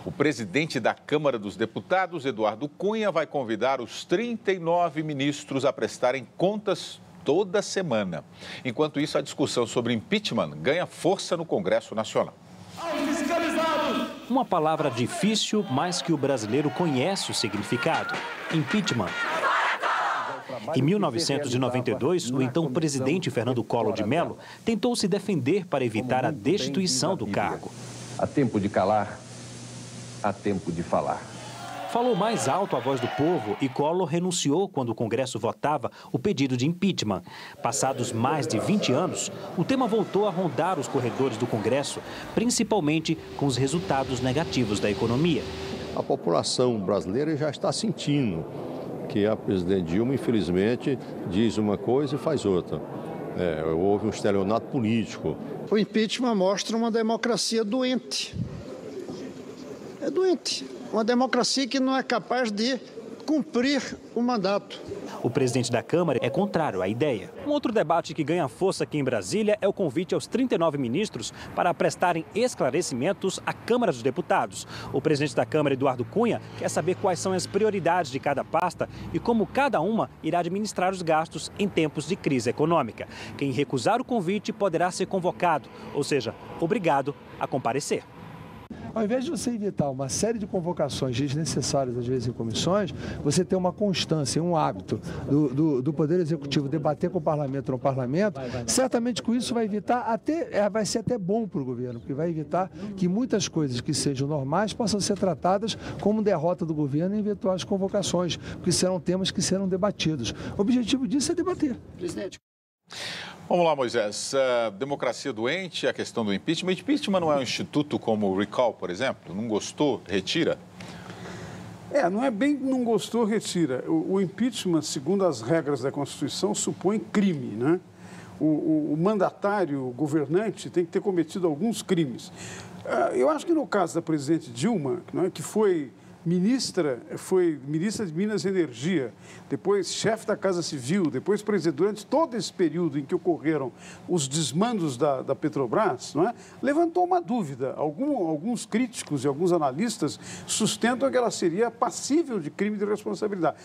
O presidente da Câmara dos Deputados, Eduardo Cunha, vai convidar os 39 ministros a prestarem contas toda semana. Enquanto isso, a discussão sobre impeachment ganha força no Congresso Nacional. Uma palavra difícil, mas que o brasileiro conhece o significado: impeachment. Em 1992, o então presidente Fernando Collor de Mello tentou se defender para evitar a destituição do cargo. Há tempo de calar, há tempo de falar. Falou mais alto a voz do povo e Collor renunciou quando o Congresso votava o pedido de impeachment. Passados mais de 20 anos, o tema voltou a rondar os corredores do Congresso, principalmente com os resultados negativos da economia. A população brasileira já está sentindo que a presidente Dilma, infelizmente, diz uma coisa e faz outra. Houve um estelionato político. O impeachment mostra uma democracia doente. É doente. Uma democracia que não é capaz de cumprir o mandato. O presidente da Câmara é contrário à ideia. Um outro debate que ganha força aqui em Brasília é o convite aos 39 ministros para prestarem esclarecimentos à Câmara dos Deputados. O presidente da Câmara, Eduardo Cunha, quer saber quais são as prioridades de cada pasta e como cada uma irá administrar os gastos em tempos de crise econômica. Quem recusar o convite poderá ser convocado, ou seja, obrigado a comparecer. Ao invés de você evitar uma série de convocações desnecessárias, às vezes, em comissões, você tem uma constância, um hábito do Poder Executivo debater com o Parlamento no Parlamento, certamente com isso vai evitar vai ser até bom para o governo, porque vai evitar que muitas coisas que sejam normais possam ser tratadas como derrota do governo em eventuais convocações, porque serão temas que serão debatidos. O objetivo disso é debater. Presidente. Vamos lá, Moisés. Democracia doente, a questão do impeachment. Impeachment não é um instituto como o recall, por exemplo? Não gostou, retira? Não é bem não gostou, retira. O impeachment, segundo as regras da Constituição, supõe crime, né? O mandatário, o governante, tem que ter cometido alguns crimes. Eu acho que no caso da presidente Dilma, né, que foi ministra de Minas e Energia, depois chefe da Casa Civil, depois presidente, durante todo esse período em que ocorreram os desmandos da Petrobras, não é? Levantou uma dúvida. Alguns críticos e alguns analistas sustentam que ela seria passível de crime de responsabilidade.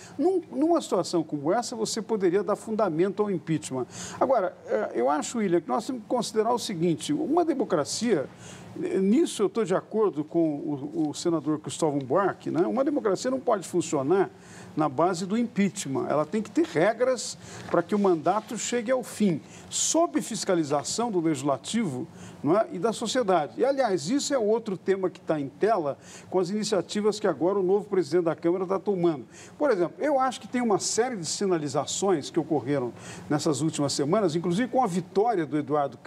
Numa situação como essa, você poderia dar fundamento ao impeachment. Agora, eu acho, William, que nós temos que considerar o seguinte: uma democracia, nisso eu estou de acordo com o senador Cristóvão Buarque, né? Uma democracia não pode funcionar na base do impeachment. Ela tem que ter regras para que o mandato chegue ao fim, sob fiscalização do legislativo, não é? E da sociedade. E, aliás, isso é outro tema que está em tela com as iniciativas que agora o novo presidente da Câmara está tomando. Por exemplo, eu acho que tem uma série de sinalizações que ocorreram nessas últimas semanas, inclusive com a vitória do Eduardo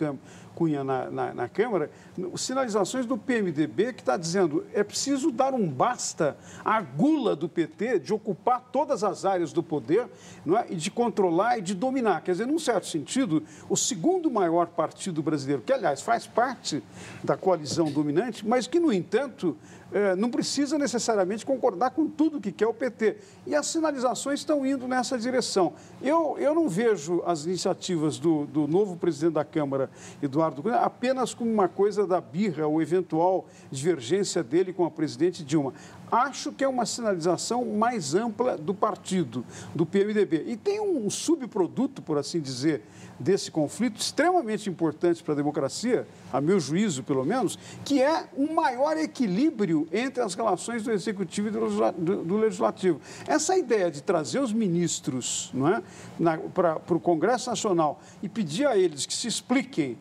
Cunha na Câmara, sinalizações do PMDB que está dizendo é preciso dar um basta à gula do PT de ocupar todas as áreas do poder, não é? E de controlar e de dominar. Quer dizer, num certo sentido, o segundo maior partido brasileiro, que, aliás, faz parte da coalizão dominante, mas que, no entanto, não precisa necessariamente concordar com tudo que quer o PT. E as sinalizações estão indo nessa direção. Eu não vejo as iniciativas do novo presidente da Câmara, Eduardo Cunha, apenas como uma coisa da birra ou eventual divergência dele com a presidente Dilma. Acho que é uma sinalização mais ampla do partido, do PMDB. E tem um subproduto, por assim dizer, desse conflito extremamente importante para a democracia, a meu juízo, pelo menos, que é um maior equilíbrio entre as relações do Executivo e do Legislativo. Essa ideia de trazer os ministros, não é, para o Congresso Nacional e pedir a eles que se expliquem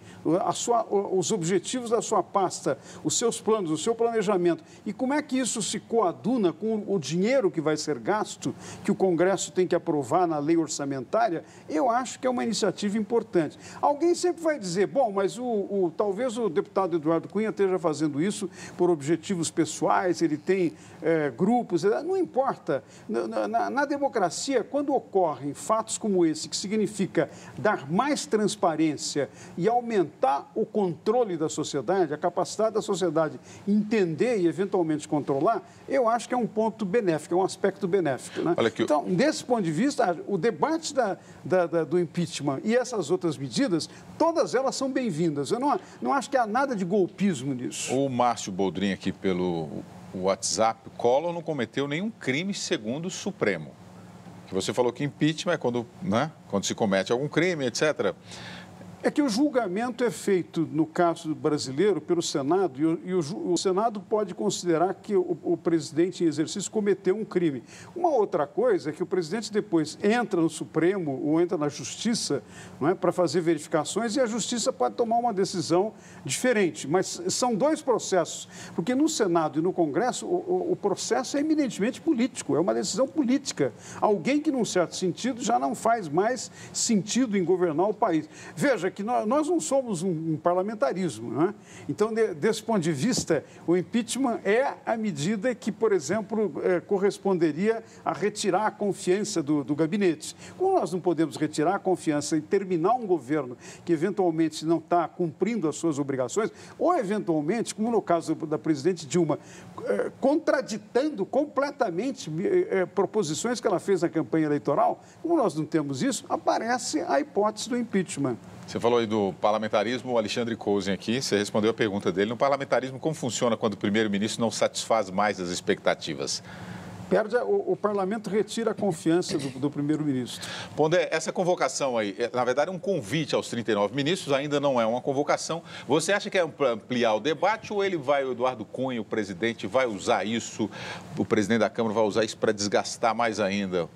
os objetivos da sua pasta, os seus planos, o seu planejamento e como é que isso se coaduna com o dinheiro que vai ser gasto, que o Congresso tem que aprovar na lei orçamentária, eu acho que é uma iniciativa importante. Alguém sempre vai dizer, bom, mas talvez o deputado Eduardo Cunha esteja fazendo isso por objetivos pessoais, ele tem grupos, não importa. Na democracia, quando ocorrem fatos como esse, que significa dar mais transparência e aumentar o controle da sociedade, a capacidade da sociedade entender e eventualmente controlar, eu acho que é um ponto benéfico, é um aspecto benéfico, né? Então, desse ponto de vista, o debate do impeachment e essas outras medidas, todas elas são bem-vindas. Eu não acho que há nada de golpismo nisso. O Márcio Boldrin aqui o WhatsApp, Collor não cometeu nenhum crime segundo o Supremo. Você falou que impeachment é quando, né, quando se comete algum crime, etc. É que o julgamento é feito, no caso brasileiro, pelo Senado, e o Senado pode considerar que o presidente em exercício cometeu um crime. Uma outra coisa é que o presidente depois entra no Supremo ou entra na Justiça, não é, para fazer verificações, e a Justiça pode tomar uma decisão diferente. Mas são dois processos, porque no Senado e no Congresso o processo é eminentemente político, é uma decisão política. Alguém que, num certo sentido, já não faz mais sentido em governar o país. Veja que nós não somos um parlamentarismo, não é? Então, desse ponto de vista, o impeachment é a medida que, por exemplo, corresponderia a retirar a confiança do gabinete. Como nós não podemos retirar a confiança e terminar um governo que, eventualmente, não está cumprindo as suas obrigações, ou, eventualmente, como no caso da presidente Dilma, contraditando completamente proposições que ela fez na campanha eleitoral, como nós não temos isso, aparece a hipótese do impeachment. Você falou aí do parlamentarismo, o Alexandre Cousin aqui, você respondeu a pergunta dele. No parlamentarismo, como funciona quando o primeiro-ministro não satisfaz mais as expectativas? O parlamento retira a confiança do primeiro-ministro. Pondé, essa convocação aí, na verdade, é um convite aos 39 ministros, ainda não é uma convocação. Você acha que é para ampliar o debate ou o Eduardo Cunha, o presidente, vai usar isso, o presidente da Câmara vai usar isso para desgastar mais ainda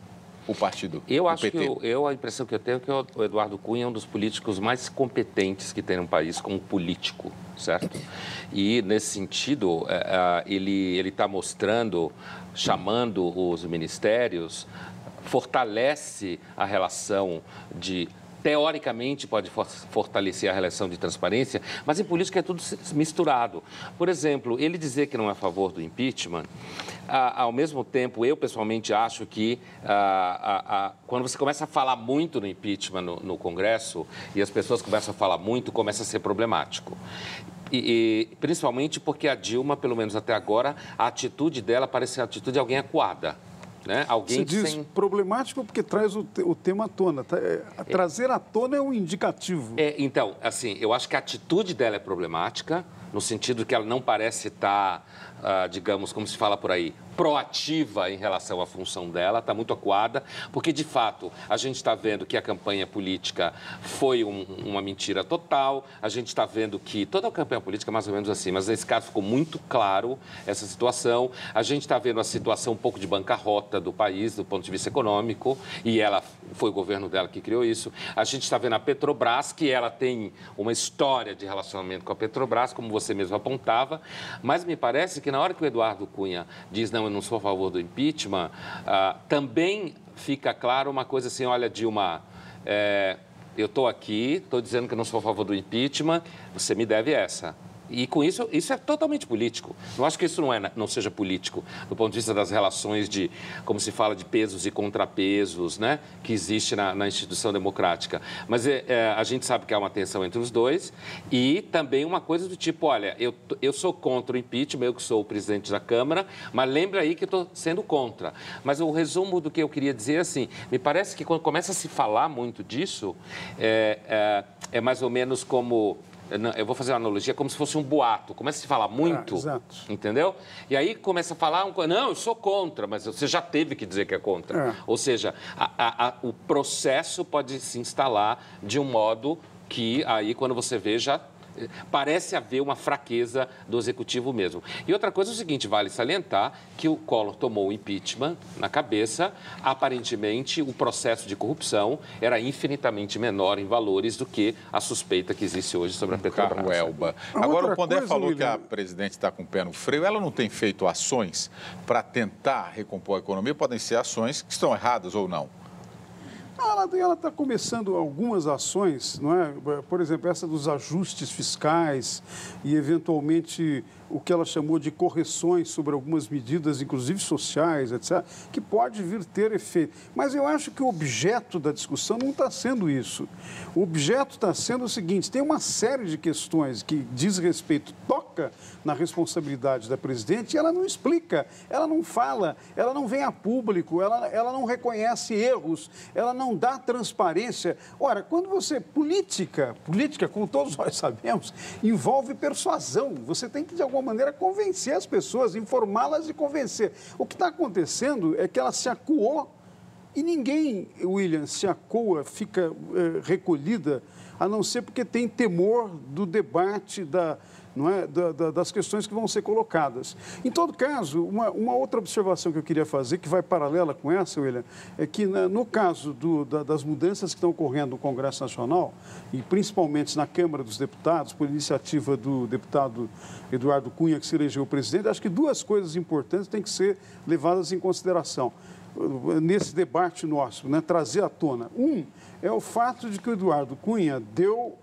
o partido? Eu acho PT? a impressão que eu tenho é que o Eduardo Cunha é um dos políticos mais competentes que tem no país como político, certo? E, nesse sentido, ele está mostrando, chamando os ministérios, fortalece a relação de... Teoricamente, pode fortalecer a relação de transparência, mas em política é tudo misturado. Por exemplo, ele dizer que não é a favor do impeachment, ao mesmo tempo, eu pessoalmente acho que quando você começa a falar muito no impeachment no Congresso e as pessoas começam a falar muito, começa a ser problemático. E principalmente porque a Dilma, pelo menos até agora, a atitude dela parece a atitude de alguém acuada. Né? Você diz problemático porque traz o tema à tona. Trazer à tona é um indicativo. Então, assim, eu acho que a atitude dela é problemática, no sentido que ela não parece estar, digamos, como se fala por aí, proativa em relação à função dela, está muito acuada, porque, de fato, a gente está vendo que a campanha política foi uma mentira total, a gente está vendo que toda a campanha política é mais ou menos assim, mas nesse caso ficou muito claro essa situação, a gente está vendo a situação um pouco de bancarrota do país, do ponto de vista econômico, e foi o governo dela que criou isso, a gente está vendo a Petrobras, que ela tem uma história de relacionamento com a Petrobras, como você mesmo apontava, mas me parece que na hora que o Eduardo Cunha diz, não, eu não sou a favor do impeachment, também fica claro uma coisa assim, olha, Dilma, eu estou aqui, estou dizendo que eu não sou a favor do impeachment, você me deve essa. E com isso é totalmente político. Não acho que isso não seja político, do ponto de vista das relações de, como se fala, de pesos e contrapesos, né, que existe na instituição democrática. Mas a gente sabe que há uma tensão entre os dois e também uma coisa do tipo, olha, eu sou contra o impeachment, eu que sou o presidente da Câmara, mas lembra aí que eu estou sendo contra. Mas o resumo do que eu queria dizer é assim, me parece que quando começa a se falar muito disso, é mais ou menos como... Eu vou fazer uma analogia como se fosse um boato. Começa a se falar muito, entendeu? E aí começa a falar, não, eu sou contra, mas você já teve que dizer que é contra. Ou seja, o processo pode se instalar de um modo que aí, quando você vê, já parece haver uma fraqueza do executivo mesmo. E outra coisa é o seguinte, vale salientar que o Collor tomou o impeachment na cabeça, aparentemente o processo de corrupção era infinitamente menor em valores do que a suspeita que existe hoje sobre a Petrobras. Elba. Agora o Pondé falou que a presidente está com o pé no freio, ela não tem feito ações para tentar recompor a economia, podem ser ações que estão erradas ou não? Ela está começando algumas ações, não é? Por exemplo, essa dos ajustes fiscais e, eventualmente, o que ela chamou de correções sobre algumas medidas, inclusive sociais, etc., que pode vir ter efeito. Mas eu acho que o objeto da discussão não está sendo isso. O objeto está sendo o seguinte, tem uma série de questões que diz respeito coloca na responsabilidade da presidente e ela não explica, ela não fala, ela não vem a público, ela não reconhece erros, ela não dá transparência. Ora, quando você... Política, como todos nós sabemos, envolve persuasão. Você tem que, de alguma maneira, convencer as pessoas, informá-las e convencer. O que está acontecendo é que ela se acuou e ninguém, William, se acuou, fica recolhida, a não ser porque tem temor do debate, das questões que vão ser colocadas. Em todo caso, uma outra observação que eu queria fazer, que vai paralela com essa, William, é que no caso das mudanças que estão ocorrendo no Congresso Nacional, e principalmente na Câmara dos Deputados, por iniciativa do deputado Eduardo Cunha, que se elegeu presidente, acho que duas coisas importantes têm que ser levadas em consideração nesse debate nosso, trazer à tona. É o fato de que o Eduardo Cunha deu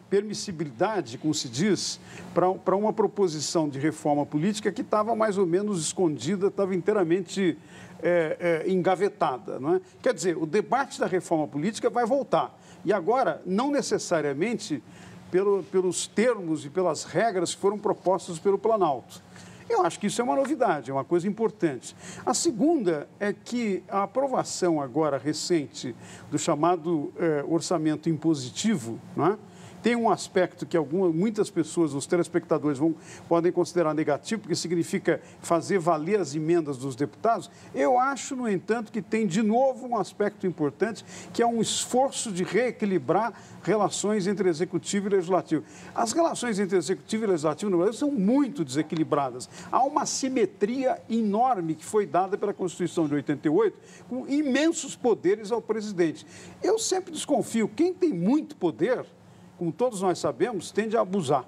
permissibilidade, como se diz, para uma proposição de reforma política que estava mais ou menos escondida, estava inteiramente engavetada. Não é? Quer dizer, o debate da reforma política vai voltar. E agora, não necessariamente pelos termos e pelas regras que foram propostas pelo Planalto. Eu acho que isso é uma novidade, é uma coisa importante. A segunda é que a aprovação agora recente do chamado orçamento impositivo, não é? Tem um aspecto que muitas pessoas, os telespectadores, podem considerar negativo, porque significa fazer valer as emendas dos deputados. Eu acho, no entanto, que tem de novo um aspecto importante, que é um esforço de reequilibrar relações entre executivo e legislativo. As relações entre executivo e legislativo no Brasil são muito desequilibradas. Há uma simetria enorme que foi dada pela Constituição de 88, com imensos poderes ao presidente. Eu sempre desconfio, quem tem muito poder, como todos nós sabemos, tende a abusar.